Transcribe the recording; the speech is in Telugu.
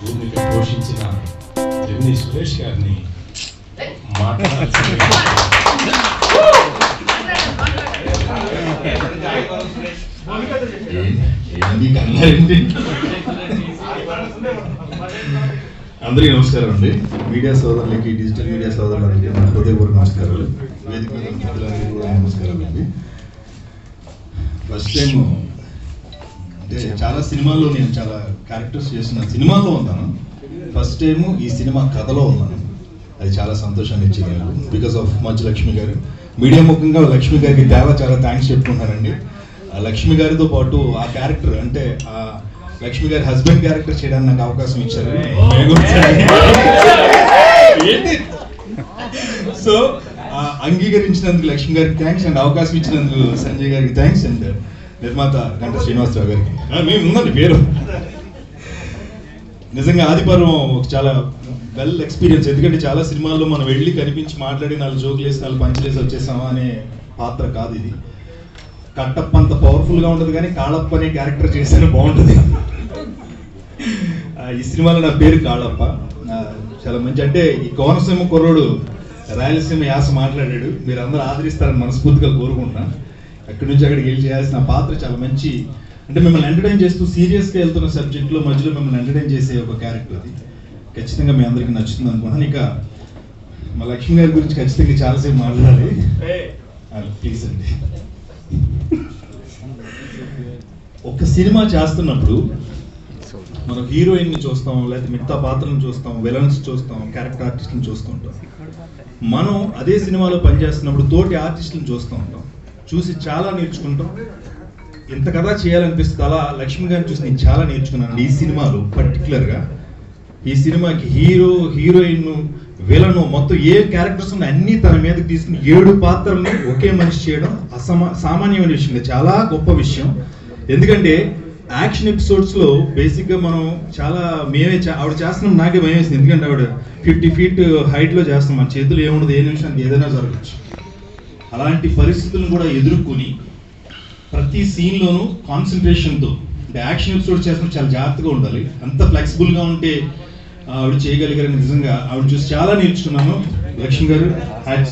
భూమిక పోషించిన జమిని సురేష్ గారిని మాట్లాడాల్సింది. అందరికీ నమస్కారం అండి. మీడియా సోదరులకి, డిజిటల్ మీడియా సోదరులకి నా హృదయపూర్వక నమస్కారాలు. వేదిక మీద మిత్రులందరికీ కూడా నమస్కారాలు అండి. ఫస్ట్ టైం అంటే చాలా సినిమాల్లో నేను చాలా క్యారెక్టర్స్ చేసిన సినిమాల్లో ఉన్నాను. ఫస్ట్ టైము ఈ సినిమా కథలో ఉన్నాను. అది చాలా సంతోషాన్ని ఇచ్చింది నాకు. బికాస్ ఆఫ్ మంచు లక్ష్మి గారు. మీడియా ముఖ్యంగా లక్ష్మి గారికి చాలా థ్యాంక్స్ చెప్పుకుంటానండి. ఆ లక్ష్మి గారితో పాటు ఆ క్యారెక్టర్ అంటే ఆ లక్ష్మి గారి హస్బెండ్ క్యారెక్టర్ చేయడానికి నాకు అవకాశం ఇచ్చారు. సో అంగీకరించినందుకు లక్ష్మి గారికి థ్యాంక్స్ అండ్ అవకాశం ఇచ్చినందుకు సంజయ్ గారికి థ్యాంక్స్ అండ్ నిర్మాత గంట శ్రీనివాసరావు గారికి మేము ఉందండి పేరు. నిజంగా ఆదిపర్వం చాలా వెల్ ఎక్స్పీరియన్స్. ఎందుకంటే చాలా సినిమాల్లో మనం వెళ్ళి కనిపించి మాట్లాడి 4 జోకులు వేసి 4 పంచులేసి వచ్చేసామా అనే పాత్ర కాదు ఇది. కట్టప్ప అంత పవర్ఫుల్గా ఉంటుంది కానీ కాళప్ప అనే క్యారెక్టర్ చేస్తేనే బాగుంటుంది. ఈ సినిమాలో నా పేరు కాళప్ప. చాలా మంచి అంటే ఈ కోనసీమ కుర్రోడు రాయలసీమ యాస మాట్లాడాడు. మీరు అందరూ ఆదరిస్తారని మనస్ఫూర్తిగా కోరుకుంటున్నాను. అక్కడి నుంచి అక్కడికి వెళ్ళి చేయాల్సిన పాత్ర చాలా మంచి అంటే మిమ్మల్ని ఎంటర్టైన్ చేస్తూ సీరియస్గా వెళ్తున్న సబ్జెక్ట్లో మధ్యలో మిమ్మల్ని ఎంటర్టైన్ చేసే ఒక క్యారెక్టర్ అది. ఖచ్చితంగా మీ అందరికీ నచ్చుతుంది అనుకుంటున్నాను. ఇక మా లక్ష్మి గారి గురించి ఖచ్చితంగా చాలాసేపు మాట్లాడాలి. ప్లీజ్ అండి. ఒక సినిమా చేస్తున్నప్పుడు మనం హీరోయిన్ని చూస్తాం, లేకపోతే మిగతా పాత్రలను చూస్తాం, విలన్స్ చూస్తాం, క్యారెక్టర్ ఆర్టిస్ట్ని చూస్తుంటాం. మనం అదే సినిమాలో పనిచేస్తున్నప్పుడు తోటి ఆర్టిస్టులను చూస్తూ ఉంటాం. చూసి చాలా నేర్చుకుంటాం. ఇంత కథ చేయాలనిపిస్తుంది. అలా లక్ష్మి గారిని చూసి నేను చాలా నేర్చుకున్నాను ఈ సినిమాలో. పర్టికులర్గా ఈ సినిమాకి హీరో, హీరోయిన్, విలను మొత్తం ఏ క్యారెక్టర్స్ ఉన్నాయి అన్నీ తన మీదకి తీసుకుని 7 పాత్రల్ని ఒకే మనిషి చేయడం సామాన్యమైన విషయం, చాలా గొప్ప విషయం. ఎందుకంటే యాక్షన్ ఎపిసోడ్స్లో బేసిక్గా మనం చాలా ఆవిడ చేస్తున్నాం నాకే భయం వేసింది. ఎందుకంటే ఆవిడ 50 feet హైట్లో చేస్తాం. మన చేతులు ఏముండదు, ఏ నిమిషానికి ఏదైనా జరగచ్చు. అలాంటి పరిస్థితులను కూడా ఎదుర్కొని ప్రతి సీన్లోనూ కాన్సన్ట్రేషన్తో అంటే యాక్షన్ ఎపిసోడ్ చేస్తున్నప్పుడు చాలా జాగ్రత్తగా ఉండాలి. అంత ఫ్లెక్సిబుల్గా ఉంటే ఆవిడ చేయగలిగారని నిజంగా ఆవిడ చూసి చాలా నేర్చుకున్నాను. లక్ష్మి గారు